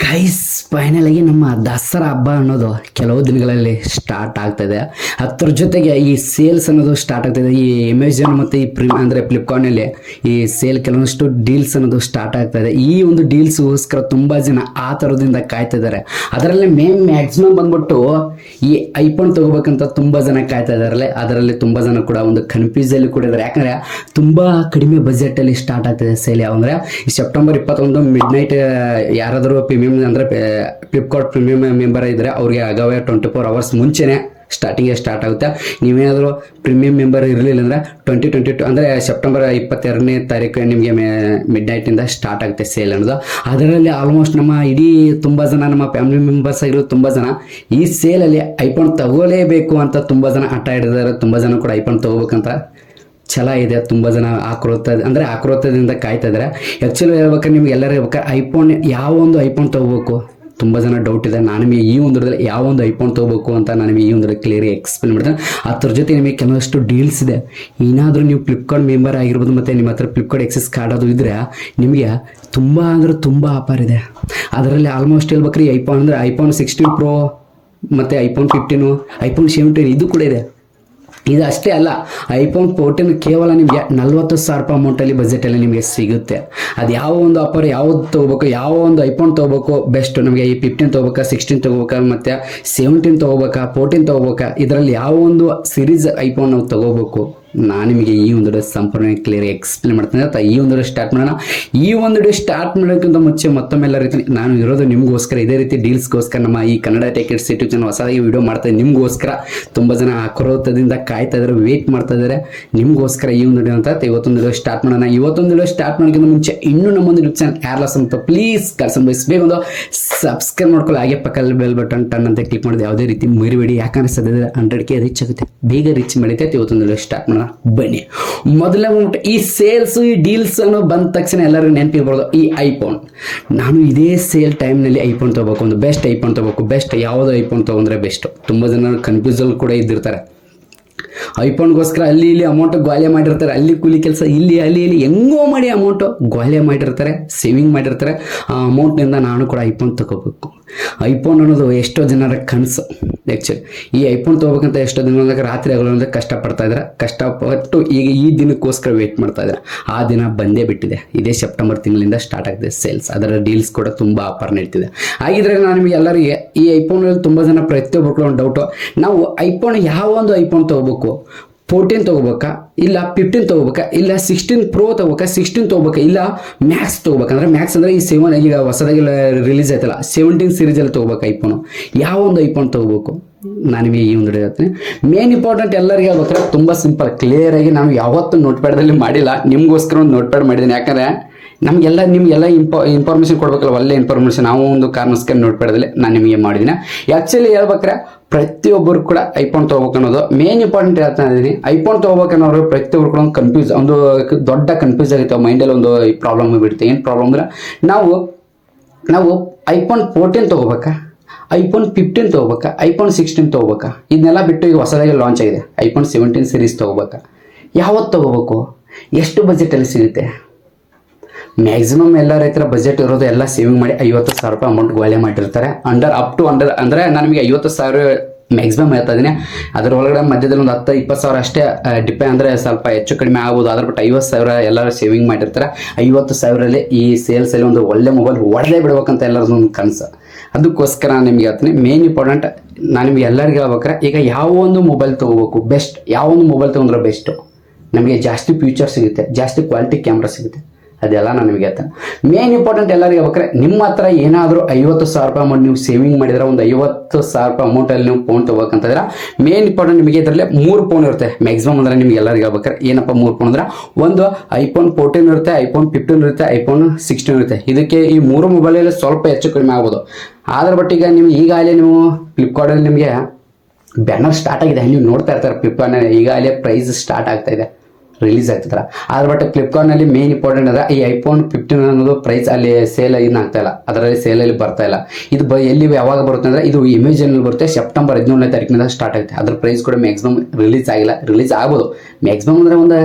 Guys final ಆಗಿ ನಮ್ಮ ದಸರಾ ಹಬ್ಬ ಅನ್ನೋದು ಕೆಲವು ದಿನಗಳಲ್ಲಿ ಸ್ಟಾರ್ಟ್ ಆಗ್ತದೆ. ಅದ್ರ ಜೊತೆಗೆ ಈ ಸೇಲ್ಸ್ ಅನ್ನೋದು ಸ್ಟಾರ್ಟ್ ಆಗ್ತದೆ. ಈ ಅಮೆಝಾನ್ ಮತ್ತು ಈ ಅಂದರೆ ಫ್ಲಿಪ್ಕಾರ್ಟ್ನಲ್ಲಿ ಈ ಸೇಲ್ ಕೆಲವೊಂದಷ್ಟು ಡೀಲ್ಸ್ ಅನ್ನೋದು ಸ್ಟಾರ್ಟ್ ಆಗ್ತದೆ. ಈ ಒಂದು ಡೀಲ್ಸ್ಗೋಸ್ಕರ ತುಂಬ ಜನ ಆ ಥರದಿಂದ ಕಾಯ್ತಾ ಇದ್ದಾರೆ. ಅದರಲ್ಲಿ ಮ್ಯಾಕ್ಸಿಮಮ್ ಬಂದ್ಬಿಟ್ಟು ಈ ಐಫೋನ್ ತಗೋಬೇಕಂತ ತುಂಬ ಜನ ಕಾಯ್ತಾ ಇದ್ದಾರಲ್ಲ. ಅದರಲ್ಲಿ ತುಂಬ ಜನ ಕೂಡ ಒಂದು ಕನ್ಫ್ಯೂಸಲ್ಲಿ ಕೂಡ ಇದ್ದಾರೆ. ಯಾಕಂದರೆ ತುಂಬ ಕಡಿಮೆ ಬಜೆಟಲ್ಲಿ ಸ್ಟಾರ್ಟ್ ಆಗ್ತದೆ ಸೇಲ್. ಯಾವಂದರೆ ಈ ಸೆಪ್ಟೆಂಬರ್ 21 ಮಿಡ್ ನೈಟ್ ಯಾರಾದರೂ ಪ್ರೀಮಿಯಂ ಅಂದರೆ ಫ್ಲಿಪ್ಕಾರ್ಟ್ ಪ್ರೀಮಿಯಂ ಮೆಂಬರ್ ಇದ್ದರೆ ಅವ್ರಿಗೆ ಆಗವೇ 24 hours ಮುಂಚೆನೇ ಸ್ಟಾರ್ಟಿಂಗೇ ಸ್ಟಾರ್ಟ್ ಆಗುತ್ತೆ. ನೀವೇನಾದರೂ ಪ್ರೀಮಿಯಂ ಮೆಂಬರ್ ಇರಲಿಲ್ಲ ಅಂದರೆ 2022 ಅಂದರೆ ಸೆಪ್ಟೆಂಬರ್ 22ನೇ ತಾರೀಕು ನಿಮಗೆ ಮಿಡ್ ನೈಟಿಂದ ಸ್ಟಾರ್ಟ್ ಆಗುತ್ತೆ ಸೇಲ್ ಅನ್ನೋದು. ಅದರಲ್ಲಿ ಆಲ್ಮೋಸ್ಟ್ ನಮ್ಮ ಇಡೀ ತುಂಬ ಜನ ನಮ್ಮ ಫ್ಯಾಮಿಲಿ ಮೆಂಬರ್ಸ್ ಆಗಿರೋದು ತುಂಬ ಜನ ಈ ಸೇಲಲ್ಲಿ ಐಫೋನ್ ತಗೋಲೇಬೇಕು ಅಂತ ತುಂಬ ಜನ ಹಠ ಹಿಡಿದಾರೆ. ತುಂಬ ಜನ ಕೂಡ ಐಫೋನ್ ತಗೋಬೇಕಂತ ಛಲ ಇದೆ. ತುಂಬ ಜನ ಆಕ್ರೋತದಿಂದ ಕಾಯ್ತಾ ಇದ್ದಾರೆ. ಆ್ಯಕ್ಚುಲಿ ಹೇಳ್ಬೇಕಾದ್ರೆ ನಿಮ್ಗೆ ಎಲ್ಲರೂ ಹೇಳ್ಬೇಕಾದ್ರೆ ಐಫೋನ್ ಯಾವ ಒಂದು ಐಫೋನ್ ತೊಗೋಬೇಕು ತುಂಬ ಜನ ಡೌಟ್ ಇದೆ. ನಾನು ನಿಮಗೆ ಈ ಒಂದರಲ್ಲಿ ಯಾವ ಒಂದು ಐಫೋನ್ ತೊಗೋಬೇಕು ಅಂತ ನಾನು ನಿಮಗೆ ಈ ಒಂದರಲ್ಲಿ ಕ್ಲಿಯರಿ ಎಕ್ಸ್ಪ್ಲೇನ್ ಮಾಡ್ತೇನೆ. ಅದ್ರ ಜೊತೆ ನಿಮಗೆ ಕೆಲವಷ್ಟು ಡೀಲ್ಸ್ ಇದೆ. ಏನಾದರೂ ನೀವು ಫ್ಲಿಪ್ಕಾರ್ಟ್ ಮೆಂಬರ್ ಆಗಿರ್ಬೋದು ಮತ್ತು ನಿಮ್ಮ ಹತ್ರ ಫ್ಲಿಪ್ಕಾರ್ಟ್ ಎಕ್ಸೆಸ್ ಕಾರ್ಡ್ ಅದು ಇದ್ದರೆ ನಿಮಗೆ ತುಂಬ ಆಫರ್ ಇದೆ. ಅದರಲ್ಲಿ ಆಲ್ಮೋಸ್ಟ್ ಹೇಳ್ಬೇಕ್ರಿ ಐಫೋನ್ ಅಂದರೆ ಐಫೋನ್ 16 Pro ಮತ್ತು ಐಫೋನ್ 15, ಐಫೋನ್ 17 ಇದು ಕೂಡ ಇದೆ. ಇದು ಅಷ್ಟೇ ಅಲ್ಲ, ಐಫೋನ್ 14 ಕೇವಲ ನಿಮಗೆ 40,000 ರೂಪಾಯಿ ಅಮೌಂಟಲ್ಲಿ ಬಜೆಟಲ್ಲಿ ನಿಮಗೆ ಸಿಗುತ್ತೆ. ಅದು ಯಾವ ಒಂದು ಆಫರ್ ಯಾವ್ದು ತೊಗೋಬೇಕು, ಯಾವ ಒಂದು ಐಫೋನ್ ತೊಗೋಬೇಕು ಬೆಸ್ಟ್, ನಮಗೆ ಈ 15 ತೊಗೋಬೇಕಾ, 16 ತೊಗೋಬೇಕಾ, ಮತ್ತು 17 ತೊಗೋಬೇಕಾ, 14 ತೊಗೋಬೇಕಾ, ಇದರಲ್ಲಿ ಯಾವ ಒಂದು ಸೀರೀಸ್ ಐಫೋನ್ ನಾವು ತೊಗೋಬೇಕು ನಾನು ನಿಮಗೆ ಈ ಒಂದು ಸಂಪೂರ್ಣ ಕ್ಲಿಯರ್ ಎಕ್ಸ್ಪ್ಲೇನ್ ಮಾಡ್ತೀನಿ. ಈ ಒಂದು ಸ್ಟಾರ್ಟ್ ಮಾಡೋಣ. ಈ ಒಂದು ಸ್ಟಾರ್ಟ್ ಮಾಡೋಕ್ಕಿಂತ ಮುಂಚೆ ಮತ್ತೊಮ್ಮೆಲ್ಲ ರೀತಿ ನಾನು ಇರೋದು ನಿಮಗೋಸ್ಕರ, ಇದೇ ರೀತಿ ಡೀಲ್ಸ್ಗೋಸ್ಕರ ನಮ್ಮ ಈ Kannada tech it's YouTube channel ಹೊಸದಾಗಿ ವಿಡಿಯೋ ಮಾಡ್ತಾ ಇದ್ದೀನಿ ನಿಮಗೋಸ್ಕರ. ತುಂಬ ಜನ ಆಕ್ರೋತದಿಂದ ಕಾಯ್ತಾ ಇದ್ದಾರೆ, ವೇಟ್ ಮಾಡ್ತಾ ಇದ್ದಾರೆ ನಿಮಗೋಸ್ಕರ ಈ ಒಂದು ಅಂತ. ಇವತ್ತೊಂದು ವಿಡಿಯೋ ಸ್ಟಾರ್ಟ್ ಮಾಡೋಣ. ಇವತ್ತೊಂದು ವಿಡಿಯೋ ಸ್ಟಾರ್ಟ್ ಮಾಡೋಕ್ಕಿಂತ ಮುಂಚೆ ಇನ್ನೂ ನಮ್ಮೊಂದು ಯೂಟ್ಯೂಬ್ ಚಾನಲ್ ಯಾರ್ಲಾಸ್ ಅಂತ ಪ್ಲೀಸ್ ಬೇಗ ಒಂದು ಸಬ್ಸ್ಕ್ರೈಬ್ ಮಾಡ್ಕೊಳ್ಳಿ. ಹಾಗೆ ಪಕ್ಕದಲ್ಲಿ ಬೆಲ್ ಬಟನ್ ಟನ್ ಅಂತ ಕ್ಲಿಕ್ ಮಾಡಿದೆ ಯಾವುದೇ ರೀತಿ ಮರಿಬೇಡಿ. ಯಾಕಂದ್ರೆ ಸದ್ಯದ 100K ರೀಚ್ ಆಗುತ್ತೆ, ಬೇಗ ರೀಚ್ ಮಾಡಿತೈತೆ. ಇವತ್ತೊಂದು ವಿಡಿಯೋ ಸ್ಟಾರ್ಟ್ ಮಾಡೋಣ ಬನ್ನಿ. ಮೊದಲೇ ಈ ಸೇಲ್ಸ್ ಈ ಡೀಲ್ಸ್ ಅನ್ನೋ ಬಂದ ತಕ್ಷಣ ಎಲ್ಲರಿಗೂ ನೆನಪಿರ್ಬೋದು ಈ ಐಫೋನ್. ನಾನು ಇದೇ ಸೇಲ್ ಟೈಮ್ನಲ್ಲಿ ಐಫೋನ್ ತೊಗೋಬೇಕು, ಒಂದು ಬೆಸ್ಟ್ ಐಫೋನ್ ತೊಗೋಬೇಕು, ಬೆಸ್ಟ್ ಯಾವುದು ಐಫೋನ್ ತೊಗೊಂಡ್ರೆ ಬೆಸ್ಟ್. ತುಂಬ ಜನ ಕನ್ಫ್ಯೂಸಲ್ಲಿ ಕೂಡ ಇದ್ದಿರ್ತಾರೆ. ಐಫೋನ್ಗೋಸ್ಕರ ಅಲ್ಲಿ ಇಲ್ಲಿ ಅಮೌಂಟ್ ಗ್ವಾಲೆ ಮಾಡಿರ್ತಾರೆ, ಅಲ್ಲಿ ಕೂಲಿ ಕೆಲಸ, ಇಲ್ಲಿ ಹೆಂಗೋ ಮಾಡಿ ಅಮೌಂಟು ಗ್ವಾಲೆ ಮಾಡಿರ್ತಾರೆ, ಸೇವಿಂಗ್ ಮಾಡಿರ್ತಾರೆ. ಆ ಅಮೌಂಟ್ನಿಂದ ನಾನು ಕೂಡ ಐಫೋನ್ ತಗೋಬೇಕು. ಐಫೋನ್ ಅನ್ನೋದು ಎಷ್ಟೋ ಜನರ ಕನಸು. ಆ್ಯಕ್ಚುಲಿ ಈ ಐಫೋನ್ ತೊಗೋಬೇಕಂತ ಎಷ್ಟೋ ದಿನ ರಾತ್ರಿ ಆಗಲು ಕಷ್ಟಪಡ್ತಾ ಇದ್ದಾರೆ. ಕಷ್ಟಪಟ್ಟು ಈಗ ಈ ದಿನಕ್ಕೋಸ್ಕರ ವೇಟ್ ಮಾಡ್ತಾ ಇದ್ದಾರೆ. ಆ ದಿನ ಬಂದೇ ಬಿಟ್ಟಿದೆ. ಇದೇ ಸೆಪ್ಟೆಂಬರ್ ತಿಂಗಳಿಂದ ಸ್ಟಾರ್ಟ್ ಆಗ್ತಿದೆ ಸೇಲ್ಸ್. ಅದರ ಡೀಲ್ಸ್ ಕೂಡ ತುಂಬ ಆಫರ್ ನೀಡ್ತಿದೆ. ಹಾಗಿದ್ರೆ ನಾನು ನಿಮಗೆ ಎಲ್ಲರಿಗೆ ಈ ಐಫೋನಲ್ಲಿ ತುಂಬ ಜನ ಪ್ರತಿಯೊಬ್ಬರು ಒಂದು ಡೌಟು, ನಾವು ಐಫೋನ್ ಯಾವ ಒಂದು ಐಫೋನ್ ತೊಗೋಬೇಕು, 14 ತೊಗೋಬೇಕಾ, ಇಲ್ಲ 15 ತೊಗೋಬೇಕಾ, ಇಲ್ಲ 16 Pro ತೊಗೋಬೇಕಾ, 16 ತೊಗೋಬೇಕಾ, ಇಲ್ಲ ಮ್ಯಾಕ್ಸ್ ತೊಗೋಬೇಕಂದ್ರೆ ಮ್ಯಾಕ್ಸ್ ಅಂದರೆ ಈ 7 ಈಗ ಹೊಸದಾಗಿ ರಿಲೀಸ್ ಆಯ್ತಲ್ಲ 17 ಸೀರೀಸಲ್ಲಿ ತೊಗೋಬೇಕು ಐಫೋನು. ಯಾವ ಒಂದು ಐಫೋನ್ ತೊಗೋಬೇಕು ನಾನು ನಿಮಗೆ ಈ ಒಂದು ಹೇಳ್ತೀನಿ. ಮೇನ್ ಇಂಪಾರ್ಟೆಂಟ್ ಎಲ್ಲರಿಗೆ ಹೇಳ್ಬೇಕಾದ್ರೆ ತುಂಬ ಸಿಂಪಲ್ ಕ್ಲಿಯರಾಗಿ ನಾನು ಯಾವತ್ತೂ ನೋಟ್ಪ್ಯಾಡ್ದಲ್ಲಿ ಮಾಡಿಲ್ಲ, ನಿಮಗೋಸ್ಕರ ಒಂದು ನೋಟ್ಪ್ಯಾಡ್ ಮಾಡಿದ್ದೀನಿ. ಯಾಕಂದರೆ ನಿಮಗೆಲ್ಲ ಇನ್ಫಾರ್ಮೇಷನ್ ಕೊಡಬೇಕಲ್ಲ, ಒಳ್ಳೆ ಇನ್ಫಾರ್ಮೇಷನ್. ನಾವು ಒಂದು ಕಾರಣಸ್ಕರ ನೋಟ್ಪ್ಯಾಡಲ್ಲಿ ನಾನು ನಿಮಗೆ ಮಾಡಿದ್ದೀನಿ. ಆ್ಯಕ್ಚುಲಿ ಹೇಳ್ಬೇಕಾರೆ ಪ್ರತಿಯೊಬ್ಬರು ಕೂಡ ಐಫೋನ್ ತೊಗೋಬೇಕು ಅನ್ನೋದು ಮೇನ್ ಇಂಪಾರ್ಟೆಂಟ್ ಹೇಳ್ತಾ ಇದ್ದೀನಿ. ಐಫೋನ್ ತೊಗೋಬೇಕನ್ನೋರು ಪ್ರತಿಯೊಬ್ಬರು ಕೂಡ ಒಂದು ದೊಡ್ಡ ಕನ್ಫ್ಯೂಸ್ ಆಗುತ್ತೆ ಮೈಂಡಲ್ಲಿ. ಒಂದು ಪ್ರಾಬ್ಲಮ್ ಬಿಡುತ್ತೆ. ಏನು ಪ್ರಾಬ್ಲಮ್ ಅಂದರೆ ನಾವು ಐಫೋನ್ 14 ತೊಗೋಬೇಕಾ, ಐಫೋನ್ 15 ತೊಗೋಬೇಕಾ, ಐಫೋನ್ 16 ತೊಗೋಬೇಕಾ, ಇದನ್ನೆಲ್ಲ ಬಿಟ್ಟು ಈಗ ಹೊಸದಾಗಿ ಲಾಂಚ್ ಆಗಿದೆ ಐಫೋನ್ 17 ಸೀರೀಸ್ ತೊಗೋಬೇಕಾ, ಯಾವತ್ತು ತೊಗೋಬೇಕು, ಎಷ್ಟು ಬಜೆಟಲ್ಲಿ ಸಿಗುತ್ತೆ. ಮ್ಯಾಕ್ಸಿಮಮ್ ಎಲ್ಲ ರೈತರ ಬಜೆಟ್ ಇರೋದು ಎಲ್ಲ ಸೇವಿಂಗ್ ಮಾಡಿ 50,000 ರೂಪಾಯಿ ಅಮೌಂಟ್ ಗೋಲೆ ಮಾಡಿರ್ತಾರೆ. ಅಂಡರ್ ಅಂದರೆ ನಾನು ನಿಮಗೆ 50,000 ಮ್ಯಾಕ್ಸಿಮಮ್ ಹೇಳ್ತಾ ಇದ್ದೀನಿ. ಅದರ ಒಳಗಡೆ ಮಧ್ಯದಲ್ಲಿ ಒಂದು 10-20,000 ಅಷ್ಟೇ ಡಿಪೆಂಡ್, ಅಂದರೆ ಸ್ವಲ್ಪ ಹೆಚ್ಚು ಕಡಿಮೆ ಆಗ್ಬೋದು. ಅದ್ರ ಬಿಟ್ಟು 50,000 ಎಲ್ಲರೂ ಸೇವಿಂಗ್ ಮಾಡಿರ್ತಾರೆ. 50,000ರಲ್ಲಿ ಈ ಸೇಲ್ಸಲ್ಲಿ ಒಂದು ಒಳ್ಳೆ ಮೊಬೈಲ್ ಹೊಡೆದೇ ಬಿಡ್ಬೇಕಂತ ಎಲ್ಲರದ್ದು ಒಂದು ಕನಸು. ಅದಕ್ಕೋಸ್ಕರ ನಾನು ನಿಮಗೆ ಹೇಳ್ತೀನಿ ಮೇನ್ ಇಂಪಾರ್ಟೆಂಟ್ ನಾನು ನಿಮಗೆ ಎಲ್ಲರಿಗೂ ಹೇಳ್ಬೇಕಾರೆ ಈಗ ಯಾವ ಒಂದು ಮೊಬೈಲ್ ತೊಗೋಬೇಕು ಬೆಸ್ಟ್, ಯಾವ ಒಂದು ಮೊಬೈಲ್ ತೊಗೊಂಡ್ರೆ ಬೆಸ್ಟು, ನಮಗೆ ಜಾಸ್ತಿ ಫ್ಯೂಚರ್ ಸಿಗುತ್ತೆ, ಜಾಸ್ತಿ ಕ್ವಾಲಿಟಿ ಕ್ಯಾಮ್ರಾ ಸಿಗುತ್ತೆ, ಅದೆಲ್ಲ ನಾನು ನಿಮಗೆ ಹೇಳ್ತೇನೆ. ಮೇನ್ ಇಂಪಾರ್ಟೆಂಟ್ ಎಲ್ಲರಿಗೆ ಹೇಳ್ಬೇಕಾರೆ ನಿಮ್ಮ ಹತ್ರ ಏನಾದರೂ 50,000 ರೂಪಾಯಿ ಅಮೌಂಟ್ ನೀವು ಸೇವಿಂಗ್ ಮಾಡಿದ್ರೆ, ಒಂದು 50,000 ರೂಪಾಯಿ ಅಮೌಂಟಲ್ಲಿ ನೀವು ಫೋನ್ ತೊಗೋಬೇಕಂತಂದ್ರೆ ಮೇನ್ ಇಂಪಾರ್ಟೆಂಟ್ ನಿಮಗೆ ಇದರಲ್ಲಿ 3 ಫೋನ್ ಇರುತ್ತೆ ಮ್ಯಾಕ್ಸಿಮಮ್. ಅಂದರೆ ನಿಮ್ಗೆ ಎಲ್ಲರಿಗೆ ಹೇಳ್ಬೇಕಾರೆ ಏನಪ್ಪ 3 ಫೋನ್ ಅಂದರೆ, ಒಂದು ಐಫೋನ್ 14 ಇರುತ್ತೆ, ಐಫೋನ್ 15 ಇರುತ್ತೆ, ಐಫೋನ್ 16 ಇರುತ್ತೆ. ಇದಕ್ಕೆ ಈ 3 ಮೊಬೈಲಲ್ಲಿ ಸ್ವಲ್ಪ ಹೆಚ್ಚು ಕಡಿಮೆ ಆಗ್ಬೋದು. ಆದ್ರ ಬಟ್ ಈಗ ನೀವು ಈಗಾಗಲೇ ನೀವು ಫ್ಲಿಪ್ಕಾರ್ಟಲ್ಲಿ ನಿಮಗೆ ಬ್ಯಾನರ್ ಸ್ಟಾರ್ಟ್ ಆಗಿದೆ, ನೀವು ನೋಡ್ತಾ ಇರ್ತಾರೆ ಫ್ಲಿಪ್ಕಾರ್ಟ್ನಲ್ಲಿ ಈಗಾಗಲೇ ಪ್ರೈಸ್ ಸ್ಟಾರ್ಟ್ ಆಗ್ತಾ ಇದೆ, ರಿಲೀಸ್ ಆಗ್ತಿದ್ದಾರೆ. ಆದ್ರ ಬಟ್ ಫ್ಲಿಪ್ಕಾರ್ಟ್ನಲ್ಲಿ ಮೇನ್ ಇಂಪಾರ್ಟೆಂಟ್ ಅಂದರೆ ಈ ಐಫೋನ್ 15 ಅನ್ನೋದು ಪ್ರೈಸ್ ಅಲ್ಲಿ ಸೇಲ್ ಏನು ಆಗ್ತಾ ಇಲ್ಲ, ಅದರಲ್ಲಿ ಸೇಲಲ್ಲಿ ಬರ್ತಾ ಇಲ್ಲ. ಇದು ಎಲ್ಲಿ ಯಾವಾಗ ಬರುತ್ತೆ ಅಂದರೆ ಇದು ಅಮೆಝಾನಲ್ಲಿ ಬರುತ್ತೆ. ಸೆಪ್ಟೆಂಬರ್ 17ನೇ ತಾರೀಕಿನಿಂದ ಸ್ಟಾರ್ಟ್ ಆಗುತ್ತೆ. ಅದ್ರ ಪ್ರೈಸ್ ಕೂಡ ಮ್ಯಾಕ್ಸಿಮಮ್ ರಿಲೀಸ್ ಆಗಿಲ್ಲ, ರಿಲೀಸ್ ಆಗ್ಬೋದು ಮ್ಯಾಕ್ಸಿಮಮ್ ಅಂದರೆ ಒಂದು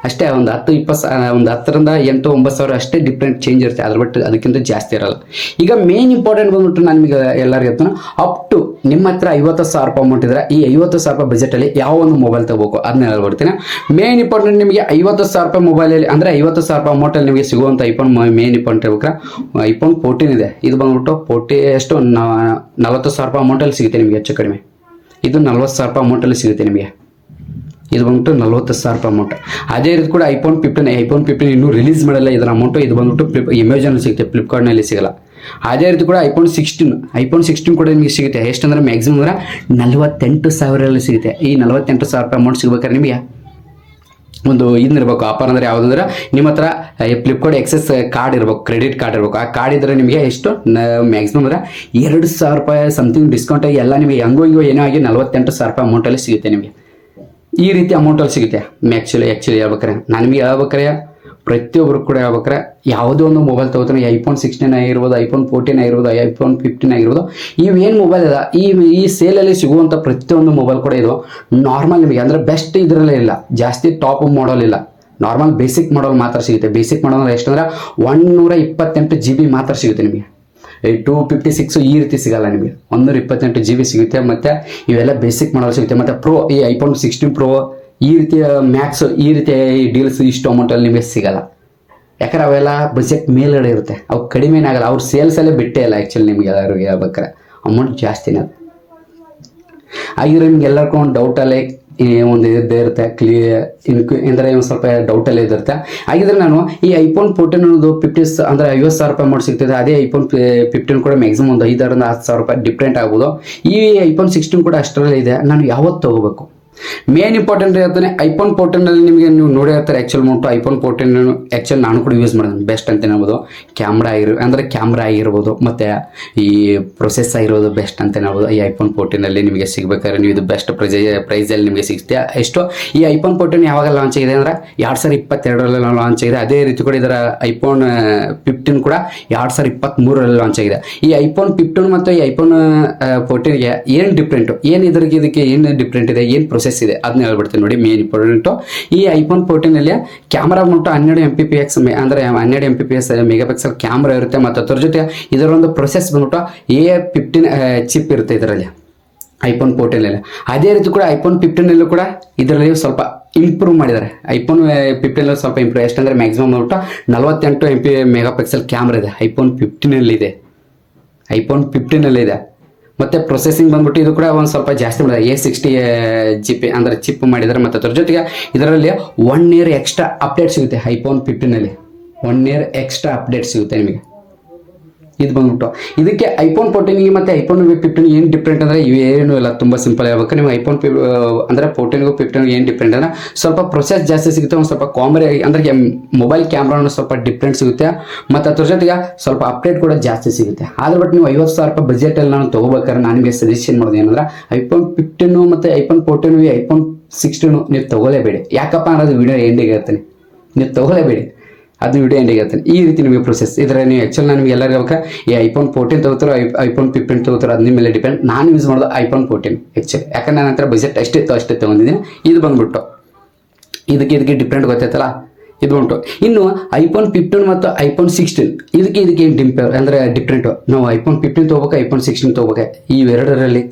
ಅಷ್ಟೇ, ಒಂದು 10-20 ಸಾವಿರ ಅಷ್ಟೇ ಡಿಫ್ರೆಂಟ್ ಚೇಂಜ್ ಇರುತ್ತೆ, ಅದ್ರ ಬಟ್ ಅದಕ್ಕಿಂತ ಜಾಸ್ತಿ ಇರಲ್ಲ. ಈಗ ಮೇನ್ ಇಂಪಾರ್ಟೆಂಟ್ ಬಂದ್ಬಿಟ್ಟು ನಾನು ನಿಮಗೆ ಎಲ್ಲರಿಗೂ ಹೇಳ್ತಾನೆ, ಅಪ್ ಟು ನಿಮ್ಮ ಹತ್ರ 50,000 ರೂಪಾಯಿ ಅಮೌಂಟ್ ಇದ್ರೆ ಈ 50,000 ರೂಪಾಯಿ ಬಜೆಟಲ್ಲಿ ಯಾವ ಒಂದು ಮೊಬೈಲ್ ತಗೋಬೇಕು ಅದನ್ನ ಹೇಳ್ಬಿಡ್ತೀನಿ. ಮೇನ್ ಇಂಪಾರ್ಟೆಂಟ್ ನಿಮಗೆ 50,000 ರೂಪಾಯಿ ಮೊಬೈಲಲ್ಲಿ ಅಂದರೆ 50,000 ರೂಪಾಯಿ ಅಮೌಂಟಲ್ಲಿ ನಿಮಗೆ ಸಿಗುವಂಥ ಐಫೋನ್ ಮೇನ್ ಇಂಪಾರ್ಟೆಂಟ್ ಹೇಳ್ಬೇಕಾರೆ ಐಫೋನ್ 14 ಇದೆ. ಇದು ಬಂದ್ಬಿಟ್ಟು 40,000 ರೂಪಾಯಿ ಅಮೌಂಟಲ್ಲಿ ಸಿಗುತ್ತೆ ನಿಮಗೆ ಹೆಚ್ಚು ಕಡಿಮೆ. ಇದು 40,000 ರೂಪಾಯಿ ಅಮೌಂಟಲ್ಲಿ ಸಿಗುತ್ತೆ ನಿಮಗೆ. ಇದು ಬಂದ್ಬಿಟ್ಟು 40,000 ರೂಪಾಯಿ ಅಮೌಂಟ್. ಅದೇ ರೀತಿ ಕೂಡ ಐಫೋನ್ 15 ಇನ್ನೂ ರಿಲೀಸ್ ಮಾಡಲ್ಲ ಇದರ ಅಮೌಂಟು. ಇದು ಬಂದ್ಬಿಟ್ಟು ಅಮೆಜಾನ್ ಸಿಗುತ್ತೆ, ಫ್ಲಿಪ್ಕಾರ್ಟ್ನಲ್ಲಿ ಸಿಗಲ್ಲ. ಅದೇ ರೀತಿ ಕೂಡ ಐಫೋನ್ 16 ಕೂಡ ನಿಮಗೆ ಸಿಗುತ್ತೆ. ಎಷ್ಟಂದ್ರೆ ಮ್ಯಾಕ್ಸಿಮಮ್ ಅಂದ್ರೆ 48,000 ಸಿಗುತ್ತೆ. ಈ 48,000 ರೂಪಾಯಿ ಅಮೌಂಟ್ ಸಿಗ್ಬೇಕಾದ್ರೆ ನಿಮಗೆ ಒಂದು ಇರಬೇಕು ಆಫರ್. ಅಂದರೆ ಯಾವುದಂದ್ರೆ ನಿಮ್ಮ ಹತ್ರ ಫ್ಲಿಪ್ಕಾರ್ಟ್ ಎಕ್ಸೆಸ್ ಕಾರ್ಡ್ ಇರಬೇಕು, ಕ್ರೆಡಿಟ್ ಕಾರ್ಡ್ ಇರಬೇಕು. ಆ ಕಾರ್ಡ್ ಇದ್ರೆ ನಿಮಗೆ ಎಷ್ಟು ಮ್ಯಾಕ್ಸಿಮಮ್ ಅಂದ್ರೆ 2,000 ರೂಪಾಯಿ ಸಮಥಿಂಗ್ ಡಿಸ್ಕೌಂಟ್ ಆಗಿ ಎಲ್ಲ ನಿಮಗೆ ಹಂಗೋ ಏನೋ ಆಗಿ 48,000 ರೂಪಾಯಿ ಅಮೌಂಟಲ್ಲಿ ಸಿಗುತ್ತೆ ನಿಮಗೆ. ಈ ರೀತಿ ಅಮೌಂಟಲ್ಲಿ ಸಿಗುತ್ತೆ. ಆ್ಯಕ್ಚುಲಿ ಹೇಳ್ಬೇಕಾರೆ ನಾನು ನಿಮಗೆ ಹೇಳ್ಬೇಕಾರೆ ಪ್ರತಿಯೊಬ್ಬರು ಕೂಡ ಹೇಳ್ಬೇಕಾರೆ ಯಾವುದೋ ಒಂದು ಮೊಬೈಲ್ ತಗೋತಾನೆ, ಐಫೋನ್ 16 ಆಗಿರ್ಬೋದು, ಐಫೋನ್ 14 ಆಗಿರ್ಬೋದು, ಐಫೋನ್ 15 ಆಗಿರ್ಬೋದು, ಇವೇನು ಮೊಬೈಲ್ ಇದೆ ಈ ಸೇಲಲ್ಲಿ ಸಿಗುವಂಥ ಪ್ರತಿಯೊಂದು ಮೊಬೈಲ್ ಕೂಡ ಇದು ನಾರ್ಮಲ್ ನಿಮಗೆ ಅಂದರೆ ಬೆಸ್ಟ್ ಇದರಲ್ಲೇ ಇಲ್ಲ, ಜಾಸ್ತಿ ಟಾಪ್ ಮಾಡಲ್ ಇಲ್ಲ, ನಾರ್ಮಲ್ ಬೇಸಿಕ್ ಮಾಡಲ್ ಮಾತ್ರ ಸಿಗುತ್ತೆ. ಬೇಸಿಕ್ ಮಾಡಲ್ ಅಂದರೆ ಎಷ್ಟಂದ್ರೆ 128 GB ಮಾತ್ರ ಸಿಗುತ್ತೆ ನಿಮಗೆ. 256 ಈ ರೀತಿ ಸಿಗಲ್ಲ ನಿಮಗೆ. 128 GB ಸಿಗುತ್ತೆ. ಮತ್ತು ಇವೆಲ್ಲ ಬೇಸಿಕ್ ಮಾಡಲ್ ಸಿಗುತ್ತೆ. ಮತ್ತು ಪ್ರೋ ಈ ಐಫೋನ್ 16 ಪ್ರೋ ಈ ರೀತಿಯ ಮ್ಯಾಕ್ಸ್ ಈ ರೀತಿಯ ಡೀಲ್ಸ್ ಇಷ್ಟು ಅಮೌಂಟಲ್ಲಿ ನಿಮಗೆ ಸಿಗಲ್ಲ. ಯಾಕಂದ್ರೆ ಅವೆಲ್ಲ ಬಜೆಟ್ ಮೇಲ್ಗಡೆ ಇರುತ್ತೆ, ಅವು ಕಡಿಮೆನೇ ಆಗಲ್ಲ. ಅವ್ರು ಸೇಲ್ಸಲ್ಲೇ ಬಿಟ್ಟೇ ಇಲ್ಲ ಆ್ಯಕ್ಚುಲಿ ನಿಮಗೆ ಎಲ್ಲರಿಗೆ ಹೇಳ್ಬೇಕಾರೆ ಅಮೌಂಟ್ ಜಾಸ್ತಿನೇ ಅದು. ಆಗಿದ್ರೆ ನಿಮ್ಗೆ ಎಲ್ಲರಿಗೂ ಒಂದು ಡೌಟಲ್ಲೇ ಒಂದು ಇದ್ದೇ ಇರುತ್ತೆ, ಅಂದರೆ ಒಂದು ಸ್ವಲ್ಪ ಡೌಟಲ್ಲೇ ಇದಿರುತ್ತೆ. ಹಾಗಿದ್ರೆ ನಾನು ಈ ಐಫೋನ್ 14 ಅನ್ನೋದು 50,000 ರೂಪಾಯಿ ಅಮೌಂಟ್ ಸಿಗ್ತದೆ. ಅದೇ ಐಫೋನ್ 15 ಕೂಡ ಮ್ಯಾಕ್ಸಿಮಮ್ ಒಂದು 5,000-10,000 ರೂಪಾಯಿ ಡಿಫ್ರೆಂಟ್ ಆಗ್ಬೋದು. ಈ ಐಫೋನ್ 16 ಕೂಡ ಅಷ್ಟರಲ್ಲೇ ಇದೆ. ನಾನು ಯಾವತ್ತು ತಗೋಬೇಕು? ಮೇನ್ ಇಂಪಾರ್ಟೆಂಟ್ ಹೇಳ್ತಾನೆ ಐಫೋನ್ 14 ನಿಮಗೆ ನೀವು ನೋಡಿ ಹೇಳ್ತಾರೆ ಆ್ಯಕ್ಚುಲ್ ಅಮೌಂಟು. ಐಫೋನ್ 14 ಆ್ಯಕ್ಚುಲ್ ನಾನು ಕೂಡ ಯೂಸ್ ಮಾಡಿದೆ, ಬೆಸ್ಟ್ ಅಂತ ಹೇಳ್ಬೋದು. ಕ್ಯಾಮ್ರಾ ಆಗಿರ್ಬೋದು ಮತ್ತು ಈ ಪ್ರೊಸೆಸ್ ಆಗಿರ್ಬೋದು ಬೆಸ್ಟ್ ಅಂತ ಹೇಳ್ಬೋದು. ಈ ಐಫೋನ್ 14 ನಿಮಗೆ ಸಿಗ್ಬೇಕಾದ್ರೆ ನೀವು ಇದು ಬೆಸ್ಟ್ ಪ್ರೈಸಲ್ಲಿ ನಿಮಗೆ ಸಿಗುತ್ತೆ. ಎಷ್ಟು ಈ ಐಫೋನ್ 14 ಯಾವಾಗ ಲಾಂಚ್ ಆಗಿದೆ ಅಂದರೆ 2022 ಲಾಂಚ್ ಆಗಿದೆ. ಅದೇ ರೀತಿ ಕೂಡ ಇದರ ಐಫೋನ್ 15 ಕೂಡ 2023 ಲಾಂಚ್ ಆಗಿದೆ. ಈ ಐಫೋನ್ 15 ಮತ್ತು ಈ ಐಫೋನ್ 14ಗೆ ಏನು ಡಿಫ್ರೆಂಟು, ಇದಕ್ಕೆ ಏನು ಡಿಫ್ರೆಂಟ್ ಇದೆ, ಏನು ಪ್ರೊಸೆಸ್ ಇದೆ ಅದನ್ನ ಹೇಳ್ಬಿಡ್ತೀನಿ ನೋಡಿ. ಮೇನ್ ಇಂಪಾರ್ಟೆಂಟು ಈ ಐಫೋನ್ 14 ಕ್ಯಾಮ್ರಾ ಬಂದ್ಬಿಟ್ಟು 12 MPPX ಅಂದರೆ 12 MPPS ಮೆಗಾಪಿಕ್ಸೆಲ್ ಕ್ಯಾಮ್ರಾ ಇರುತ್ತೆ. ಮತ್ತು ಅದ್ರ ಜೊತೆ ಇದರ ಒಂದು ಪ್ರೊಸೆಸ್ ಬಂದ್ಬಿಟ್ಟು A15 ಚಿಪ್ ಇರುತ್ತೆ ಇದರಲ್ಲಿ ಐಫೋನ್ 14. ಅದೇ ರೀತಿ ಕೂಡ ಐಫೋನ್ 15 ಕೂಡ ಇದರಲ್ಲಿ ಸ್ವಲ್ಪ ಇಂಪ್ರೂವ್ ಮಾಡಿದ್ದಾರೆ. ಐಫೋನ್ 15 ಸ್ವಲ್ಪ ಇಂಪ್ರೂವ್ ಎಷ್ಟಂದ್ರೆ ಮ್ಯಾಕ್ಸಿಮಮ್ ಬಂದ್ಬಿಟ್ಟು 48 ಮೆಗಾಪಿಕ್ಸೆಲ್ ಕ್ಯಾಮ್ರಾ ಇದೆ ಐಫೋನ್ 15 ಇದೆ. ಮತ್ತು ಪ್ರೊಸೆಸಿಂಗ್ ಬಂದ್ಬಿಟ್ಟು ಇದು ಕೂಡ ಒಂದು ಸ್ವಲ್ಪ ಜಾಸ್ತಿ ಮಾಡಿದ್ದಾರೆ. A60 GB ಅಂದರೆ ಚಿಪ್ ಮಾಡಿದ್ದಾರೆ. ಮತ್ತು ಅದ್ರ ಜೊತೆಗೆ ಇದರಲ್ಲಿ 1 ಇಯರ್ ಎಕ್ಸ್ಟ್ರಾ ಅಪ್ಡೇಟ್ ಸಿಗುತ್ತೆ ಐಫೋನ್ 15 1 ಇಯರ್ ಎಕ್ಸ್ಟ್ರಾ ಅಪ್ಡೇಟ್ ಸಿಗುತ್ತೆ ನಿಮಗೆ. ಇದು ಬಂದ್ಬಿಟ್ಟು ಇದಕ್ಕೆ ಐಫೋನ್ 14 ಮತ್ತು ಐಫೋನ್ 15 ಏನು ಡಿಫ್ರೆಂಟ್ ಅಂದರೆ ಇವೇನು ಇಲ್ಲ, ತುಂಬ ಸಿಂಪಲ್ ಹೇಳ್ಬೇಕು. ನೀವು ಐಫೋನ್ ಅಂದರೆ 14 15 ಏನು ಡಿಫ್ರೆಂಟ್ ಅಂದರೆ ಸ್ವಲ್ಪ ಪ್ರೊಸೆಸ್ ಜಾಸ್ತಿ ಸಿಗುತ್ತೆ, ಒಂದು ಸ್ವಲ್ಪ ಕಾಮರಿ ಅಂದರೆ ಮೊಬೈಲ್ ಕ್ಯಾಮ್ರಾನು ಸ್ವಲ್ಪ ಡಿಫ್ರೆಂಟ್ ಸಿಗುತ್ತೆ. ಮತ್ತು ಅದ್ರ ಜೊತೆಗೆ ಸ್ವಲ್ಪ ಅಪ್ಡೇಟ್ ಕೂಡ ಜಾಸ್ತಿ ಸಿಗುತ್ತೆ. ಆದ್ರೆ ಬಟ್ ನೀವು 50,000 ರೂಪಾಯಿ ಬಜೆಟಲ್ಲಿ ನಾನು ತೊಗೋಬೇಕಾದ್ರೆ ನಾನು ನಿಮಗೆ ಸಜೆಷನ್ ಮಾಡೋದು ಏನಂದ್ರೆ ಐಫೋನ್ 15 ಮತ್ತು ಐಫೋನ್ 14 ಐಫೋನ್ 16 ನೀವು ತೊಗೊಳ್ಳೇಬೇಡಿ. ಯಾಕಪ್ಪ ಅನ್ನೋದು ವಿಡಿಯೋ ಎಂಡಿಗೆ ಹೇಳ್ತೀನಿ, ನೀವು ತೊಗೊಳ್ಳೇಬೇಡಿ, ಅದು ವಿಡಿಯೋ ಎಂಡಿಗೆ ಹೇಳ್ತೀನಿ. ಈ ರೀತಿ ನಿಮಗೆ ಪ್ರೊಸೆಸ್ ಇದ್ರೆ ನೀವು ಆ್ಯಕ್ಚುಲಿ ನಾನು ನಿಮಗೆ ಎಲ್ಲರಿಗೂ ಹೇಳ್ಬೇಕು, ಈ ಐಫೋನ್ 14 ತಗೋತಾರೋ ಐಫೋನ್ 15 ತಗೋತಾರೋ ಅದ್ರ ಮೇಲೆ ಡಿಪೆಂಡ್. ನಾನು ಯೂಸ್ ಮಾಡೋದು ಐಫೋನ್ 14 ಆ್ಯಕ್ಚುಲಿ, ಯಾಕಂದ್ರೆ ನನ್ನ ಹತ್ರ ಬಜೆಟ್ ಅಷ್ಟೇ ತೊಗೊಂಡಿದ್ದೀನಿ. ಇದು ಬಂದ್ಬಿಟ್ಟು ಇದಕ್ಕೆ ಡಿಫ್ರೆಂಟ್ ಗೊತ್ತಾಯ್ತಲ್ಲ, ಇದು ಉಂಟು. ಇನ್ನು ಐಫೋನ್ 15 ಮತ್ತು ಐಫೋನ್ 16 ಇದಕ್ಕೆ ಏನು ಅಂದರೆ ಡಿಫ್ರೆಂಟು. ನಾವು ಐಫೋನ್ 15 ತೊಗೋಬೇಕು, ಐಫೋನ್ 16 ತೊಗೋಬೇಕು, ಇವೆರಡರಲ್ಲಿ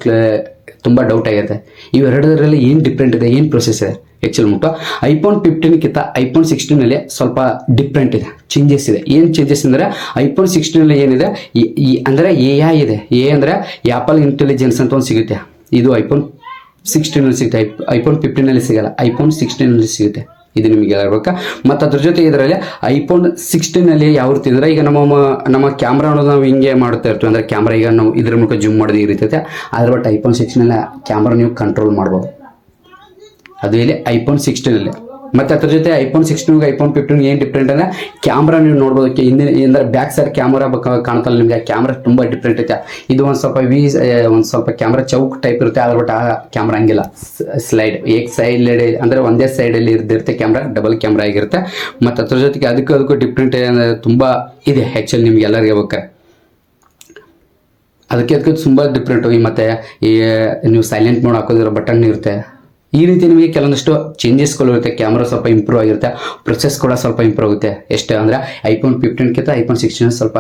ತುಂಬ ಡೌಟ್ ಆಗುತ್ತೆ. ಇವೆರಡರಲ್ಲಿ ಏನು ಡಿಫ್ರೆಂಟ್ ಇದೆ, ಏನು ಪ್ರೊಸೆಸ್ ಇದೆ ಆ್ಯಕ್ಚುಲಿ ಉಂಟು. ಐಫೋನ್ 15ಕ್ಕಿಂತ ಐಫೋನ್ 16 ಸ್ವಲ್ಪ ಡಿಫ್ರೆಂಟ್ ಇದೆ, ಚೇಂಜಸ್ ಇದೆ. ಏನು ಚೇಂಜಸ್ ಅಂದರೆ ಐಫೋನ್ 16 ಏನಿದೆ ಅಂದರೆ AI ಇದೆ. ಅಂದರೆ ಆ್ಯಪಲ್ ಇಂಟೆಲಿಜೆನ್ಸ್ ಅಂತ ಒಂದು ಸಿಗುತ್ತೆ. ಇದು ಐಫೋನ್ 16 ಸಿಗುತ್ತೆ, ಐಫೋನ್ 15 ಸಿಗಲ್ಲ, ಐಫೋನ್ 16 ಸಿಗುತ್ತೆ. ಇದು ನಿಮಗೆ ಹೇಳ್ಬೇಕಾ. ಮತ್ತು ಅದ್ರ ಜೊತೆ ಇದರಲ್ಲಿ ಐಫೋನ್ 16 ಯಾವ ರೀತಿ ಅಂದರೆ ಈಗ ನಮ್ಮ ಕ್ಯಾಮ್ರಾ ಅನ್ನೋದು ನಾವು ಹಿಂಗೆ ಮಾಡ್ತಾ ಇರ್ತೀವಿ. ಅಂದರೆ ಕ್ಯಾಮ್ರಾ ಈಗ ನಾವು ಇದ್ರ ಮೂಲಕ ಜೂಮ್ ಮಾಡೋದು ಈ ರೀತಿ ಅದ್ರ ಬಟ್ ಐಫೋನ್ 16 ಕ್ಯಾಮ್ರಾ ನೀವು ಕಂಟ್ರೋಲ್ ಮಾಡ್ಬೋದು, ಅದು ಇಲ್ಲಿ ಐಫೋನ್ 16 ಮತ್ತು ಅದ್ರ ಜೊತೆ ಐಫೋನ್ 16 ಐಫೋನ್ 15 ಏನು ಡಿಫ್ರೆಂಟ್ ಅಂದರೆ ಕ್ಯಾಮ್ರಾ ನೀವು ನೋಡ್ಬೋದಕ್ಕೆ ಹಿಂದಿನ ಅಂದರೆ ಬ್ಯಾಕ್ ಸೈಡ್ ಕ್ಯಾಮ್ರಾ ಕಾಣ್ತಲ್ಲ ನಿಮಗೆ. ಕ್ಯಾಮ್ರಾ ತುಂಬ ಡಿಫ್ರೆಂಟ್ ಐತೆ. ಇದು ಒಂದು ಸ್ವಲ್ಪ ಕ್ಯಾಮ್ರಾ ಚೌಕ್ ಟೈಪ್ ಇರುತ್ತೆ. ಅದ್ರ ಬಟ್ ಆ ಕ್ಯಾಮ್ರಾ ಹಂಗಿಲ್ಲ, ಸ್ಲೈಡ್ ಸೈಡ್ ಅಂದರೆ ಒಂದೇ ಸೈಡಲ್ಲಿ ಇರುತ್ತೆ ಕ್ಯಾಮ್ರಾ, ಡಬಲ್ ಕ್ಯಾಮ್ರಾ ಆಗಿರುತ್ತೆ. ಮತ್ತು ಅದ್ರ ಜೊತೆಗೆ ಅದಕ್ಕೂ ಡಿಫ್ರೆಂಟ್ ತುಂಬ ಇದೆ ಆ್ಯಕ್ಚುಲಿ ನಿಮ್ಗೆ ಎಲ್ಲರಿಗೆ ಬೇಕಾರೆ. ಅದಕ್ಕೆ ತುಂಬ ಡಿಫ್ರೆಂಟು. ಮತ್ತು ಈ ನೀವು ಸೈಲೆಂಟ್ ಮೋಡ್ ಹಾಕೋದಿರೋ ಬಟನ್ ಇರುತ್ತೆ, ಈ ರೀತಿ ನಿಮಗೆ ಕೆಲವೊಂದಷ್ಟು ಚೇಂಜಸ್ಗಳು ಇರುತ್ತೆ. ಕ್ಯಾಮ್ರಾ ಸ್ವಲ್ಪ ಇಂಪ್ರೂವ್ ಆಗಿರುತ್ತೆ, ಪ್ರೊಸೆಸ್ ಕೂಡ ಸ್ವಲ್ಪ ಇಂಪ್ರೂವ್ ಆಗುತ್ತೆ. ಎಷ್ಟು ಅಂದರೆ ಐಫೋನ್ 15ಗಿಂತ ಐಫೋನ್ 16 ಸ್ವಲ್ಪ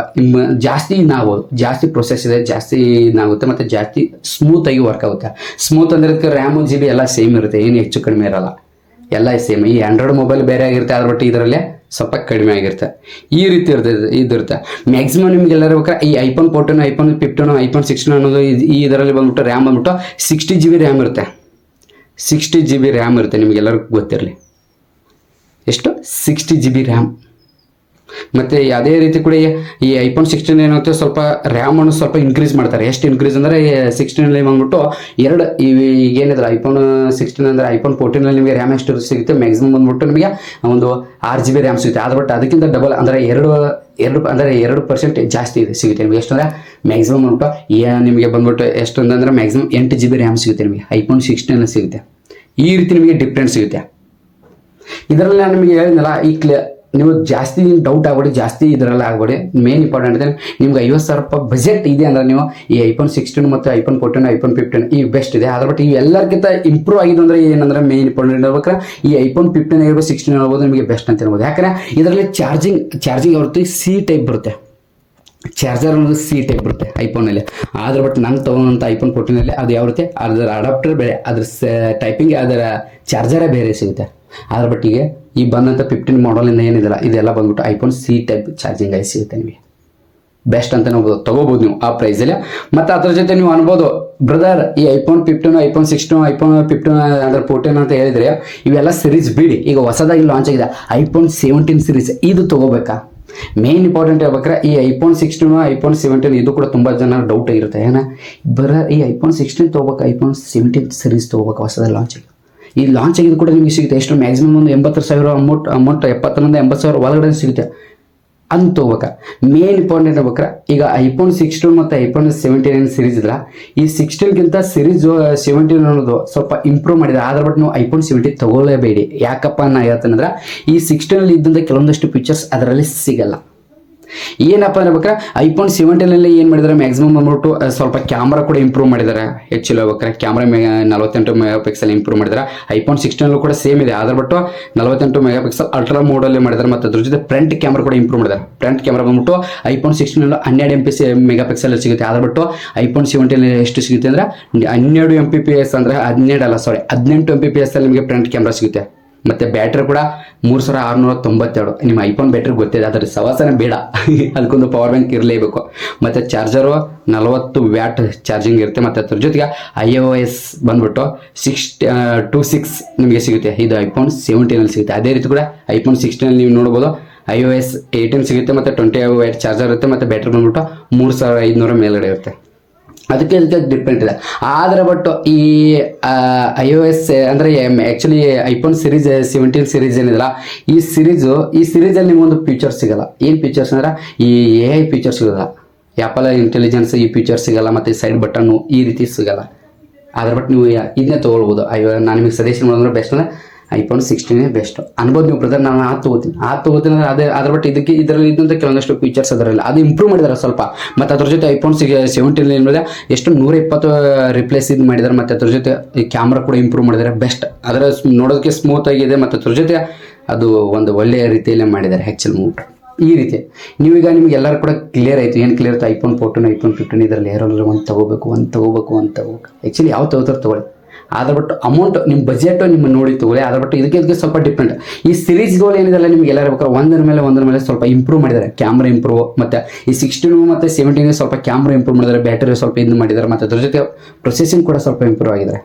ಜಾಸ್ತಿ ಇದಾಗ್ಬೋದು, ಜಾಸ್ತಿ ಪ್ರೊಸೆಸ್ ಇದೆ, ಜಾಸ್ತಿ ಇದಾಗುತ್ತೆ, ಮತ್ತು ಜಾಸ್ತಿ ಸ್ಮೂತಾಗಿ ವರ್ಕ್ ಆಗುತ್ತೆ. ಸ್ಮೂತ್ ಅಂದರೆ ರ್ಯಾಮ್ GB ಎಲ್ಲ ಸೇಮ್ ಇರುತ್ತೆ, ಏನು ಹೆಚ್ಚು ಕಡಿಮೆ ಇರಲ್ಲ, ಎಲ್ಲ ಸೇಮ್. ಈ ಆಂಡ್ರಾಯ್ಡ್ ಮೊಬೈಲ್ ಬೇರೆ ಆಗಿರುತ್ತೆ, ಅದ್ರ ಬಟ್ ಇದರಲ್ಲೇ ಸ್ವಲ್ಪ ಕಡಿಮೆ ಆಗಿರುತ್ತೆ. ಈ ರೀತಿ ಇದಿರುತ್ತೆ. ಮ್ಯಾಕ್ಸಿಮಮ್ ನಿಮ್ಗೆಲ್ಲರೂ ಬೇಕಾದ್ರೆ ಈ ಐಫೋನ್ 14, ಐಫೋನ್ 15, ಐಫೋನ್ 16 ಅನ್ನೋದು ಈ ಇದರಲ್ಲಿ ಬಂದ್ಬಿಟ್ಟು ರ್ಯಾಮ್ ಬಂದ್ಬಿಟ್ಟು 60 GB ರ್ಯಾಮ್ ಇರುತ್ತೆ. 60 GB ರ್ಯಾಮ್ ಇರುತ್ತೆ, ನಿಮಗೆಲ್ಲರಿಗೂ ಗೊತ್ತಿರಲಿ. ಎಷ್ಟು? 60 GB ರ್ಯಾಮ್. ಮತ್ತು ಅದೇ ರೀತಿ ಕೂಡ ಈ ಐಫೋನ್ 16 ಏನಾಗುತ್ತೆ, ಸ್ವಲ್ಪ ರ್ಯಾಮನ್ನು ಸ್ವಲ್ಪ ಇನ್ಕ್ರೀಸ್ ಮಾಡ್ತಾರೆ. ಎಷ್ಟು ಇನ್ಕ್ರೀಸ್ ಅಂದರೆ 16 ಬಂದ್ಬಿಟ್ಟು ಏನಿದ್ರೆ ಐಫೋನ್ 16 ಅಂದರೆ ಐಫೋನ್ 14 ನಿಮಗೆ ರ್ಯಾಮ್ ಎಷ್ಟು ಸಿಗುತ್ತೆ, ಮ್ಯಾಕ್ಸಿಮಮ್ ಬಂದ್ಬಿಟ್ಟು ನಿಮಗೆ ಒಂದು 6 GB ರ್ಯಾಮ್ ಸಿಗುತ್ತೆ. ಅದು ಬಟ್ ಅದಕ್ಕಿಂತ ಡಬಲ್ ಅಂದರೆ 2% ಜಾಸ್ತಿ ಇದೆ ಸಿಗುತ್ತೆ ನಿಮಗೆ. ಎಷ್ಟು ಅಂದರೆ ಮ್ಯಾಕ್ಸಿಮಮ್ ಬಂದ್ಬಿಟ್ಟು ನಿಮಗೆ ಬಂದ್ಬಿಟ್ಟು ಎಷ್ಟು ಅಂದರೆ ಮ್ಯಾಕ್ಸಿಮಮ್ 8 GB ರ್ಯಾಮ್ ಸಿಗುತ್ತೆ ನಿಮಗೆ, ಐಫೋನ್ 16 ಸಿಗುತ್ತೆ. ಈ ರೀತಿ ನಿಮಗೆ ಡಿಫ್ರೆನ್ಸ್ ಸಿಗುತ್ತೆ. ಇದರಲ್ಲಿ ನಾನು ನಿಮಗೆ ಹೇಳಿದ್ನಲ್ಲ, ನೀವು ಜಾಸ್ತಿ ಡೌಟ್ ಆಗ್ಬೇಡಿ, ಜಾಸ್ತಿ ಇದರಲ್ಲಿ ಆಗ್ಬೇಡಿ. ಮೇನ್ ಇಂಪಾರ್ಟೆಂಟ್ ಅಂದರೆ ನಿಮ್ಗೆ 50,000 ರೂಪಾಯಿ ಬಜೆಟ್ ಇದೆ ಅಂದರೆ ನೀವು ಈ ಐಫೋನ್ 16 ಮತ್ತು ಐಫೋನ್ 14, ಐಫೋನ್ 15 ಈ ಬೆಸ್ಟ್ ಇದೆ. ಅದ್ರ ಬಟ್ ಇವೆಲ್ಲಕ್ಕಿಂತ ಇಂಪ್ರೂವ್ ಆಗಿದೆ ಅಂದರೆ ಏನಂದ್ರೆ ಮೇನ್ ಇಂಪಾರ್ಟೆಂಟ್ ಇರ್ಬೇಕಾದ್ರೆ ಈ ಐಫೋನ್ 15 ಆಗಿರ್ಬೋದು, 16 ಆಗಿರ್ಬೋದು ನಿಮಗೆ ಬೆಸ್ಟ್ ಅಂತ ಹೇಳ್ಬೋದು. ಯಾಕಂದರೆ ಇದರಲ್ಲಿ ಚಾರ್ಜಿಂಗ್ ಹೊರತು C ಟೈಪ್ ಬರುತ್ತೆ, ಚಾರ್ಜರ್ ಅನ್ನೋದು C ಟೈಪ್ ಬರುತ್ತೆ ಐಫೋನಲ್ಲಿ. ಆದ್ರೆ ಬಟ್ ನಾನು ತೊಗೊಂಡಂಥ ಐಫೋನ್ 14 ಅದು ಯಾವ ರೀತಿ ಅದರ ಅಡಾಪ್ಟರ್ ಬೇರೆ, ಅದ್ರ ಟೈಪಿಂಗ್ ಅದರ ಚಾರ್ಜರೇ ಬೇರೆ ಸಿಗುತ್ತೆ. ಅದ್ರ ಬಟ್ಟಿಗೆ ಈ ಬಂದಂಥ 15 ಮಾಡಲಿಂದ ಏನಿದೆಲ್ಲ ಇದೆಲ್ಲ ಬಂದ್ಬಿಟ್ಟು ಐಫೋನ್ C ಟೈಪ್ ಚಾರ್ಜಿಂಗ್ ಸಿಗುತ್ತೆ ನಿಮಗೆ. ಬೆಸ್ಟ್ ಅಂತ ನಾವು ತೊಗೋಬೋದು ನೀವು ಆ ಪ್ರೈಸಲ್ಲಿ. ಮತ್ತು ಅದ್ರ ಜೊತೆ ನೀವು ಅನ್ಬೋದು, ಬ್ರದರ್ ಈ ಐಫೋನ್ 15, ಐಫೋನ್ 16, ಐಫೋನ್ 15 ಅಂದರೆ 14 ಅಂತ ಹೇಳಿದರೆ ಇವೆಲ್ಲ ಸಿರೀಸ್ ಬಿಡಿ, ಈಗ ಹೊಸದಾಗಿ ಲಾಂಚ್ ಆಗಿದೆ ಐಫೋನ್ 17 ಸಿರೀಸ್, ಇದು ತೊಗೋಬೇಕಾ? ಮೇನ್ ಇಂಪಾರ್ಟೆಂಟ್ ಹೇಳ್ಬೇಕಾರೆ ಈ ಐಫೋನ್ 16, ಐಫೋನ್ 17 ಇದು ಕೂಡ ತುಂಬ ಜನ ಡೌಟ್ ಆಗಿರುತ್ತೆ. ಈ ಐಫೋನ್ 16 ತೊಗೋಬೇಕು, ಐಫೋನ್ 17 ಸಿರೀಸ್ ತೊಗೋಬೇಕು ಹೊಸದಾಗಿ ಲಾಂಚ್ ಆಗಿದೆ. ಈ ಲಾಂಚ್ ಆಗಿದ್ದು ಕೂಡ ನಿಮಗೆ ಸಿಗುತ್ತೆ ಎಷ್ಟು ಮ್ಯಾಕ್ಸಿಮಮ್ ಒಂದು 80,000 ಅಮೌಂಟ್ 70,000 80,000 ಒಳಗಡೆ ಸಿಗುತ್ತೆ. ಅಂತ ತೊಗೋಬೇಕಾ? ಮೇನ್ ಇಂಪಾರ್ಟೆಂಟ್ ಹೇಳ್ಬೇಕಾರೆ ಈಗ ಐಫೋನ್ 16 ಮತ್ತು ಐಫೋನ್ 17 ಸಿರೀಸ್ ಇದ್ರೆ ಈ 16ಗಿಂತ ಸಿರೀಸ್ 17 ಅನ್ನೋದು ಸ್ವಲ್ಪ ಇಂಪ್ರೂವ್ ಮಾಡಿದೆ. ಆದ್ರೆ ಬಟ್ ನೀವು ಐಫೋನ್ 17 ತಗೊಳ್ಳೇಬೇಡಿ. ಯಾಕಪ್ಪ ನಾ ಹೇಳ್ತೇನೆಂದ್ರೆ ಈ 16 ಇದ್ದಂಥ ಕೆಲವೊಂದಷ್ಟು ಫೀಚರ್ಸ್ ಅದರಲ್ಲಿ ಸಿಗಲ್ಲ. ಏನಪ್ಪ ಅನ್ಬೇಕಾರೆ ಐಫೋನ್ 17 ಏನು ಮಾಡಿದ್ದಾರೆ ಮ್ಯಾಕ್ಸಿಮಮ್ ಬಂದ್ಬಿಟ್ಟು ಸ್ವಲ್ಪ ಕ್ಯಾಮ್ರಾ ಕೂಡ ಇಂಪ್ರೂವ್ ಮಾಡಿದ್ದಾರೆ. ಹೆಚ್ಚು ಹೇಳ್ಬೇಕಾರೆ ಕ್ಯಾಮ್ರಾ 48 ಮೆಗಾಪಿಕ್ಸೆಲ್ ಇಂಪ್ರೂವ್ ಮಾಡಿದ್ದಾರೆ. ಐಫೋನ್ 16 ಕೂಡ ಸೇಮ್ ಇದೆ, ಆದ್ರೆ ಬಟ್ಟು 48 ಮೆಗಾಪಿಕ್ಸೆಲ್ ಅಲ್ಟ್ರಾ ಮೋಡಲ್ಲಿ ಮಾಡಿದ್ದಾರೆ. ಮತ್ತು ಅದ್ರ ಜೊತೆ ಫ್ರಂಟ್ ಕ್ಯಾಮ್ರಾ ಕೂಡ ಇಂಪ್ರೂವ್ ಮಾಡಿದ್ದಾರೆ. ಫ್ರಂಟ್ ಕ್ಯಾಮ್ರಾ ಬಂದ್ಬಿಟ್ಟು ಐಫೋನ್ 16 12 MP ಮೆಗಾಪಿಕ್ಸೆಲ್ ಸಿಗುತ್ತೆ, ಆದ್ರೆ ಬಟ್ಟು ಐಫೋನ್ 17 ಎಷ್ಟು ಸಿಗುತ್ತೆ ಅಂದರೆ 12 MPPS ಅಂದರೆ 18 MPPS ಅಲ್ಲಿ ನಿಮಗೆ ಫ್ರಂಟ್ ಕ್ಯಾಮ್ರಾ ಸಿಗುತ್ತೆ. ಮತ್ತು ಬ್ಯಾಟ್ರಿ ಕೂಡ 3692. ನಿಮ್ಮ ಐಫೋನ್ ಬ್ಯಾಟ್ರಿ ಗೊತ್ತಿದೆ, ಅದರ ಸವಾಸನೆ ಬೇಡ, ಅದಕ್ಕೊಂದು ಪವರ್ ಬ್ಯಾಂಕ್ ಇರಲೇಬೇಕು. ಮತ್ತು ಚಾರ್ಜರು 40 ವ್ಯಾಟ್ ಚಾರ್ಜಿಂಗ್ ಇರುತ್ತೆ. ಮತ್ತು ಅದ್ರ ಜೊತೆಗೆ iOS ಬಂದ್ಬಿಟ್ಟು 6.26 ನಿಮಗೆ ಸಿಗುತ್ತೆ, ಇದು ಐಫೋನ್ 17 ಸಿಗುತ್ತೆ. ಅದೇ ರೀತಿ ಕೂಡ ಐಫೋನ್ 16 ನೀವು ನೋಡ್ಬೋದು iOS 18 ಸಿಗುತ್ತೆ. ಮತ್ತು 20 ವ್ಯಾಟ್ ಚಾರ್ಜರ್ ಇರುತ್ತೆ. ಮತ್ತು ಬ್ಯಾಟ್ರಿ ಬಂದ್ಬಿಟ್ಟು 3500 ಮೇಲ್ಗಡೆ ಇರುತ್ತೆ. ಅದಕ್ಕೆ ಡಿಫ್ರೆಂಟ್ ಇದೆ. ಆದರೆ ಬಟ್ ಈ iOS ಅಂದರೆ ಆ್ಯಕ್ಚುಲಿ ಐಫೋನ್ 17 ಸಿರೀಸ್ ಏನಿದೆಲ್ಲ ಈ ಸಿರೀಸಲ್ಲಿ ನಿಮಗೊಂದು ಫೀಚರ್ ಸಿಗಲ್ಲ. ಏನು ಫೀಚರ್ಸ್ ಅಂದರೆ ಈ AI ಫೀಚರ್ ಸಿಗೋಲ್ಲ, ಆ್ಯಪಲ್ ಇಂಟೆಲಿಜೆನ್ಸ್ ಈ ಫೀಚರ್ ಸಿಗಲ್ಲ, ಮತ್ತು ಸೈಡ್ ಬಟನ್ನು ಈ ರೀತಿ ಸಿಗಲ್ಲ. ಆದರೆ ಬಟ್ ನೀವು ಇದನ್ನೇ ತೊಗೊಳ್ಬೋದು. ನಾನು ನಿಮಗೆ ಸಜೆಷನ್ ಮಾಡಿದ್ರೆ ಬೆಸ್ಟ್ ಅಂದರೆ ಐಫೋನ್ 16 ಬೆಸ್ಟ್ ಅನ್ಬೋದು ನೀವು. ಬ್ರದರ್ ನಾನು ತೊಗೋತೀನಿ ಅಂದರೆ ಅದ್ರ ಬಟ್ ಇದರಲ್ಲಿ ಇದ್ದಂಥ ಕೆಲವೊಂದಷ್ಟು ಫೀಚರ್ಸ್ ಅದರಲ್ಲಿ ಅದು ಇಂಪ್ರೂವ್ ಮಾಡಿದ್ದಾರೆ ಸ್ವಲ್ಪ. ಮತ್ತು ಅದ್ರ ಜೊತೆ ಐಫೋನ್ 17 ಏನಿದೆ ಎಷ್ಟು 120 ರಿಪ್ಲೇಸ್ ಇದು ಮಾಡಿದ್ದಾರೆ. ಮತ್ತು ಅದ್ರ ಜೊತೆ ಈ ಕ್ಯಾಮ್ರಾ ಕೂಡ ಇಂಪ್ರೂವ್ ಮಾಡಿದ್ದಾರೆ, ಬೆಸ್ಟ್. ಅದರ ನೋಡೋದಕ್ಕೆ ಸ್ಮೂತ್ ಆಗಿದೆ. ಮತ್ತು ಅದ್ರ ಜೊತೆ ಅದು ಒಂದು ಒಳ್ಳೆಯ ರೀತಿಯಲ್ಲೇ ಮಾಡಿದ್ದಾರೆ ಆ್ಯಕ್ಚುಲ್ ಮೂಟ್. ಈ ರೀತಿ ನೀವೀಗ ನಿಮ್ಗೆ ಎಲ್ಲರೂ ಕೂಡ ಕ್ಲಿಯರ್ ಆಯಿತು. ಏನು ಕ್ಲಿಯರ್ ಆಯಿತು? ಐಫೋನ್ 14, ಐಫೋನ್ 15 ಇದರಲ್ಲಿ ಯಾರಾದ್ರೂ ಒಂದು ತಗೋಬೇಕು. ಆ್ಯಕ್ಚುಲಿ ಯಾವ ತಗೋಳಿ. ಆದ್ರೆ ಬಟ್ ಅಮೌಂಟ್ ನಿಮ್ಮ ಬಜೆಟ್ ನಿಮ್ಮ ನೋಡಿ ತಗೊಳ್ಳಿ. ಆದ್ರೆ ಬಟ್ ಇದಕ್ಕೆ ಸ್ವಲ್ಪ ಡಿಫ್ರೆಂಟ್. ಈ ಸಿರೀಸ್ಗಳು ಏನಿದೆಲ್ಲ ನಿಮ್ಗೆ ಎಲ್ಲರೂ ಬೇಕಾದ್ರೆ ಒಂದರ ಮೇಲೆ ಸ್ವಲ್ಪ ಇಂಪ್ರೂವ್ ಮಾಡಿದ್ದಾರೆ. ಕ್ಯಾಮ್ರಾ ಇಂಪ್ರೂವ್, ಮತ್ತು ಈ 16 ಮತ್ತು 17 ಸ್ವಲ್ಪ ಕ್ಯಾಮ್ರಾ ಇಂಪ್ರೂವ್ ಮಾಡಿದ್ದಾರೆ, ಬ್ಯಾಟರಿ ಸ್ವಲ್ಪ ಇದು ಮಾಡಿದ್ದಾರೆ. ಮತ್ತು ಅದ್ರ ಜೊತೆ ಪ್ರೊಸೆಸಿಂಗ್ ಕೂಡ ಸ್ವಲ್ಪ ಇಂಪ್ರೂವ್ ಆಗಿದ್ದಾರೆ.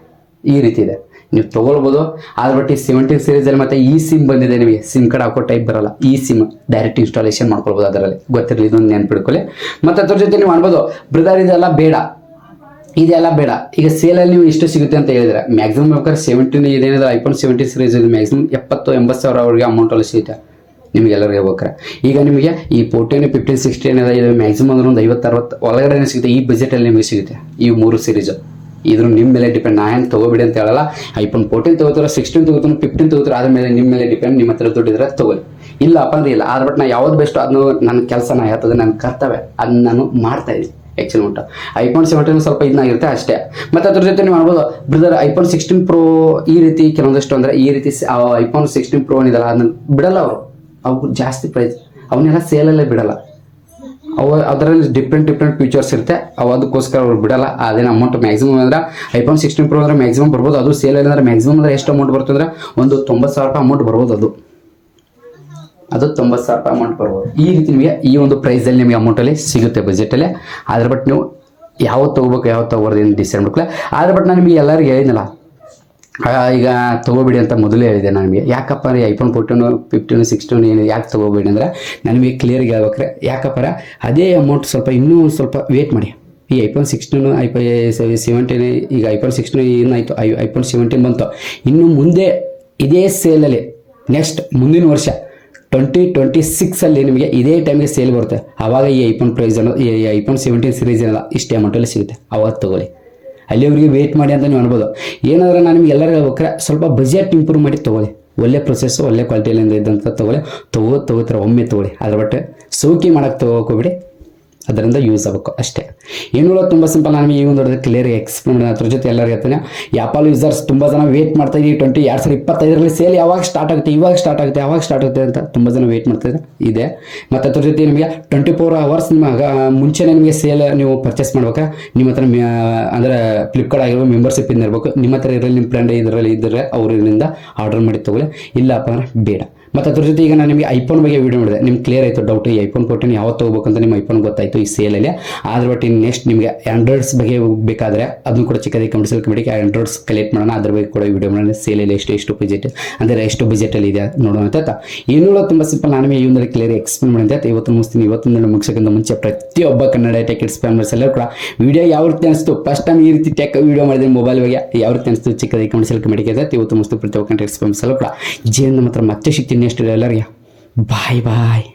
ಈ ರೀತಿ ಇದೆ, ನೀವು ತೊಗೊಳ್ಬೋದು. ಆದ್ರೆ ಬಟ್ ಈ 17 ಸಿರೀಸಲ್ಲಿ ಮತ್ತು ಈ ಸಿಮ್ ಬಂದಿದೆ, ನಿಮಗೆ ಸಿಮ್ ಕಾರ್ಡ್ ಹಾಕೋ ಟೈಪ್ ಬರಲ್ಲ. ಈ ಸಿಮ್ ಡೈರೆಕ್ಟ್ ಇನ್ಸ್ಟಾಲೇಷನ್ ಮಾಡ್ಕೊಳ್ಬೋದು, ಅದರಲ್ಲಿ ಗೊತ್ತಿರಲಿ, ಇದೊಂದು ನೆನ್ಪಿಡ್ಕೊಳ್ಳಿ. ಮತ್ತು ಅದ್ರ ಜೊತೆ ನೀವು ಅನ್ಬೋದು ಬ್ರದರ್ ಇದೆಲ್ಲ ಬೇಡ. ಈಗ ಸೇಲಲ್ಲಿ ನೀವು ಇಷ್ಟು ಸಿಗುತ್ತೆ ಅಂತ ಹೇಳಿದ್ರೆ ಮ್ಯಾಕ್ಸಿಮಮ್ ಬೇಕಾದ್ರೆ 17 ಇದೇನಿದೆ ಐಫೋನ್ 17 ಸಿರೀಸ್ ಇದು ಮ್ಯಾಕ್ಸಿಮಮ್ 70-80 ಸಾವಿರ ಅವ್ರಿಗೆ ಅಮೌಂಟಲ್ಲಿ ಸಿಗುತ್ತೆ ನಿಮಗೆಲ್ಲರಿಗೆ ಬೇಕಾರೆ. ಈಗ ನಿಮಗೆ ಈ 14, 15, 16 ಏನಿದೆ ಇದು ಮ್ಯಾಕ್ಸಿಮಮ್ ಅಂದ್ರೆ ಒಂದು 50-60 ಒಳಗಡೆ ಸಿಗುತ್ತೆ. ಈ ಬಜೆಟಲ್ಲಿ ನಿಮಗೆ ಸಿಗುತ್ತೆ ಈ 3 ಸಿರೀಸು. ಇದ್ರ ನಿಮ್ಮ ಮೇಲೆ ಡಿಪೆಂಡ್. ನಾನು ತೊಗೋಬಿಡಿ ಅಂತ ಹೇಳಲ್ಲ. ಐಫೋನ್ 14 ತೊಗೋತಾರೋ, 16 ತೊಗೋತಾರೋ, 15 ತೊಗೋತಾರೋ, ಅದ್ರ ಮೇಲೆ ನಿಮ್ಮ ಮೇಲೆ ಡಿಪೆಂಡ್. ನಿಮ್ಮ ಹತ್ರ ದುಡ್ಡಿದ್ರೆ ತೊಗೊಳ್ಳಿ, ಇಲ್ಲಪ್ಪ ಅಂದ್ರೆ ಇಲ್ಲ. ಆದ್ರೆ ಬಟ್ ನಾನು ಯಾವ್ದು ಬೆಸ್ಟ್ ಅದನ್ನು ನನ್ನ ಕೆಲಸ ಹೇಳ್ತದೆ, ನನ್ನ ಕರ್ತವ್ಯ, ಅದನ್ನ ನಾನು ಮಾಡ್ತಾಯಿದ್ದೀನಿ. ಆ್ಯಕ್ಚುಲಿ ಉಂಟು. ಐಫೋನ್ 17 ಸ್ವಲ್ಪ ಇದನ್ನಾಗಿರುತ್ತೆ ಅಷ್ಟೇ. ಮತ್ತು ಅದ್ರ ಜೊತೆ ನೀವು ಮಾಡ್ಬೋದು ಬ್ರದರ್ ಐಫೋನ್ 16 Pro ಈ ರೀತಿ ಕೆಲವೊಂದಷ್ಟು ಅಂದರೆ ಈ ರೀತಿ ಐಫೋನ್ 16 Pro ಇದಲ್ಲ ಅದನ್ನ ಬಿಡಲ್ಲ ಅವ್ರು ಜಾಸ್ತಿ ಪ್ರೈಸ್ ಅವನ್ನೆಲ್ಲ ಸೇಲಲ್ಲೇ ಬಿಡಲ್ಲ. ಅದರಲ್ಲಿ ಡಿಫ್ರೆಂಟ್ ಫೀಚರ್ಸ್ ಇರುತ್ತೆ ಅದಕ್ಕೋಸ್ಕರ ಅವ್ರು ಬಿಡಲ್ಲ. ಅದೇನು ಅಮೌಂಟ್ ಮ್ಯಾಕ್ಸಿಮಮ್ ಅಂದ್ರೆ ಐಫೋನ್ 16 Pro ಅಂದ್ರೆ ಮ್ಯಾಕ್ಸಿಮಮ್ ಬರ್ಬೋದು. ಅದು ಸೇಲ್ ಅಂದ್ರೆ ಮ್ಯಾಕ್ಸಿಮಮ್ ಅಂದ್ರೆ ಎಷ್ಟು ಅಮೌಂಟ್ ಬರ್ತಂದ್ರೆ ಒಂದು 90,000 ರೂಪಾಯಿ ಅಮೌಂಟ್ ಬರ್ಬೋದು. ಅದು 90,000 ರೂಪಾಯಿ ಅಮೌಂಟ್ ಬರ್ಬೋದು. ಈ ರೀತಿ ನಿಮಗೆ ಈ ಒಂದು ಪ್ರೈಸಲ್ಲಿ ನಿಮಗೆ ಅಮೌಂಟಲ್ಲಿ ಸಿಗುತ್ತೆ ಬಜೆಟಲ್ಲೇ. ಆದ್ರೆ ಬಟ್ ನೀವು ಯಾವತ್ತು ತೊಗೋಬೇಕು ಯಾವತ್ತು ತೊಗೋಬಾರ್ದು ಏನು ಡಿಸೈಡ್ ಮಾಡ್ಕೊಳ್ಳಿ. ಆದ್ರೆ ಬಟ್ ನಾನು ನಿಮಗೆ ಎಲ್ಲರಿಗೂ ಹೇಳಿದ್ನಲ್ಲ ಈಗ ತೊಗೋಬೇಡಿ ಅಂತ ಮೊದಲೇ ಹೇಳಿದೆ ನಾನು ನಿಮಗೆ. ಯಾಕಪ್ಪ ರೀ ಐಫೋನ್ 14 15 16 ಏನು ಯಾಕೆ ತೊಗೋಬೇಡಿ ಅಂದರೆ ನನಗೆ ಕ್ಲಿಯರ್ಗೆ ಹೇಳ್ಬೇಕ್ರೆ ಯಾಕಪ್ಪ ಅದೇ ಅಮೌಂಟ್ ಇನ್ನೂ ಸ್ವಲ್ಪ ವೇಟ್ ಮಾಡಿ. ಈ ಐಫೋನ್ 16 ಐಫೋನ್ 17 ಈಗ ಐಫೋನ್ 16 ಏನಾಯಿತು ಐಫೋನ್ 17 ಬಂತು. ಇನ್ನು ಮುಂದೆ ಇದೇ ಸೇಲಲ್ಲಿ ನೆಕ್ಸ್ಟ್ ಮುಂದಿನ ವರ್ಷ 2026 ನಿಮಗೆ ಇದೇ ಟೈಮ್ಗೆ ಸೇಲ್ ಬರುತ್ತೆ. ಆವಾಗ ಈ ಐಫೋನ್ ಪ್ರೈಸ್ ಅನ್ನೋದು ಈ ಐಫೋನ್ 17 ಸೀರೀಸ್ ಏನಲ್ಲ ಇಷ್ಟೇ ಅಮೌಂಟಲ್ಲಿ ಸಿಗುತ್ತೆ. ಅವತ್ತು ತೊಗೊಳ್ಳಿ, ಅಲ್ಲಿವರೆಗೆ ವೇಟ್ ಮಾಡಿ ಅಂತ ನೀವು ಅನ್ಬೋದು. ಏನಾದರೂ ನಾನು ನಿಮ್ಗೆ ಎಲ್ಲರಿಗೂ ಹೇಳ್ಬೇಕಾರೆ ಸ್ವಲ್ಪ ಬಜೆಟ್ ಇಂಪ್ರೂವ್ ಮಾಡಿ ತೊಗೊಳ್ಳಿ. ಒಳ್ಳೆ ಪ್ರೊಸೆಸ್ಸು ಒಳ್ಳೆ ಕ್ವಾಲಿಟಿಯಿಂದ ಇದ್ದಂಥ ತೊಗೋತಾರೆ ಒಮ್ಮೆ ತೊಗೊಳ್ಳಿ. ಅದ್ರ ಬಟ್ ಸೌಕಿ ಮಾಡೋಕ್ಕೆ ತೊಗೋಕೋಬಿಡಿ, ಅದರಿಂದ ಯೂಸ್ ಆಗಬೇಕು ಅಷ್ಟೇ. ಏನೂ ತುಂಬ ಸಿಂಪಲ್. ನಾನು ಈ ಒಂದು ಕ್ಲಿಯರ್ ಎಕ್ಸ್ಪ್ಲೇನ್ ಅದ್ರ ಜೊತೆ ಎಲ್ಲರಿಗೂ ಹೇಳ್ತೇನೆ. ಆ್ಯಪಲ್ ಯೂಸರ್ಸ್ ತುಂಬ ಜನ ವೇಟ್ ಮಾಡ್ತಾ ಇದ್ದೀವಿ 2025 ಸೇಲ್ ಯಾವಾಗ ಸ್ಟಾರ್ಟ್ ಆಗುತ್ತೆ ಯಾವಾಗ ಸ್ಟಾರ್ಟ್ ಆಗುತ್ತೆ ಅಂತ ತುಂಬ ಜನ ವೇಟ್ ಮಾಡ್ತಾ ಇದೆ. ಮತ್ತು ಅದ್ರ ಜೊತೆ ನಿಮಗೆ 24 hours ನಿಮ್ಮ ಮುಂಚೆನೇ ನಿಮಗೆ ಸೇಲ್ ನೀವು ಪರ್ಚೇಸ್ ಮಾಡ್ಬೇಕಾದ್ರೆ ನಿಮ್ಮ ಹತ್ರ ಅಂದರೆ ಫ್ಲಿಪ್ಕಾರ್ಟ್ ಆಗಿರೋ ಮೆಂಬರ್ಶಿಪ್ ಇಂದ ಇರಬೇಕು. ನಿಮ್ಮ ಹತ್ರ ಇರಲಿ ನಿಮ್ಮ ಫ್ರೆಂಡ್ ಇದ್ದರೆ ಅವರಿಂದ ಆರ್ಡರ್ ಮಾಡಿ ತೊಗೊಳ್ಳಿ, ಇಲ್ಲಪ್ಪ ಅಂದರೆ ಬೇಡ. ಮತ್ತು ಅದ್ರ ಜೊತೆ ಈಗ ನಾನು ನಿಮಗೆ ಐಫೋನ್ ಬಗ್ಗೆ ವೀಡಿಯೋ ಮಾಡಿದೆ, ನಿಮ್ಗೆ ಕ್ಲಿಯರ್ ಆಯಿತು ಡೌಟ್. ಈ ಐಫೋನ್ 14 ಯಾವತ್ತು ತೊಗೋಬೇಕಂತ ನಿಮ್ಮ ಐಫೋನ್ ಗೊತ್ತಾಯಿತು ಈ ಸೇಲಲ್ಲಿ. ಆದ್ರೆ ಬಟ್ ಇನ್ನು ನೆಕ್ಸ್ಟ್ ನಿಮಗೆ ಆಂಡ್ರಾಯ್ಡ್ಸ್ ಬಗ್ಗೆ ಬೇಕಾದರೆ ಅದನ್ನು ಕೂಡ ಚಿಕ್ಕದಾಗಿ ಕಮೆಂಟ್ಸಲ್ಲಿ ಕಮೆಂಟ್ ಆಂಡ್ರಾಯ್ಡ್ಸ್ ಕಲೆಕ್ಟ್ ಮಾಡೋಣ, ಅದ್ರ ಬಗ್ಗೆ ಕೂಡ ವೀಡಿಯೋ ಮಾಡೋಣ. ಸೇಲಲ್ಲಿ ಎಷ್ಟು ಬಜೆಟ್ ಅಂದರೆ ಎಷ್ಟು ಬಜೆಟಲ್ಲಿ ಇದೆ ನೋಡೋಣ ಅಂತ. ಏನೂ ತುಂಬ ಸಿಂಪಲ್. ನಾನು ಈ ಒಂದು ಕ್ಲಿಯರ್ ಎಕ್ಸ್ಪ್ಲೇನ್ ಮಾಡಿದೆ. ಇವತ್ತು ಮುಗಿಸ್ತೀನಿ. ಇವತ್ತೊಂದು ಮುಗಿಸೋಕ್ಕಿಂತ ಮುಂಚೆ ಪ್ರತಿಯೊಬ್ಬ ಕನ್ನಡ ಟೆಕ್ ಎಕ್ಸ್ಪ್ಲೇನರ್ಸ್ ಎಲ್ಲರೂ ಕೂಡ ವಿಡಿಯೋ ಯಾವ ರೀತಿ ಅನಿಸ್ತು, ಫಸ್ಟ್ ಟೈಮ್ ಈ ರೀತಿ ಟೆಕ್ ವೀಡಿಯೋ ಮಾಡಿದ್ರೆ ಮೊಬೈಲ್ ಬಗ್ಗೆ ಯಾವ ರೀತಿ ಅನಿಸ್ತು ಚಿಕ್ಕದಾಗಿ ಕಮೆಂಟ್ಸಲ್ಲಿ ಕಮೆಂಟ್ ಇದೆ. ಇವತ್ತು ಮುಗಿಸ್ತು ಪ್ರತಿಯೊಬ್ಬ ಕನ್ನಡ ಎಕ್ಸ್ಪ್ಲೇನರ್ಸ್ ಎಲ್ಲರೂ ಕೂಡ ಜೀವನ ಮಾತ್ರ ಮತ್ತೆ ಸಿಗ್ತೀನಿ ನೆಕ್ಸ್ಟ್ ಎಲ್ಲರಿಗೆ. ಬಾಯ್.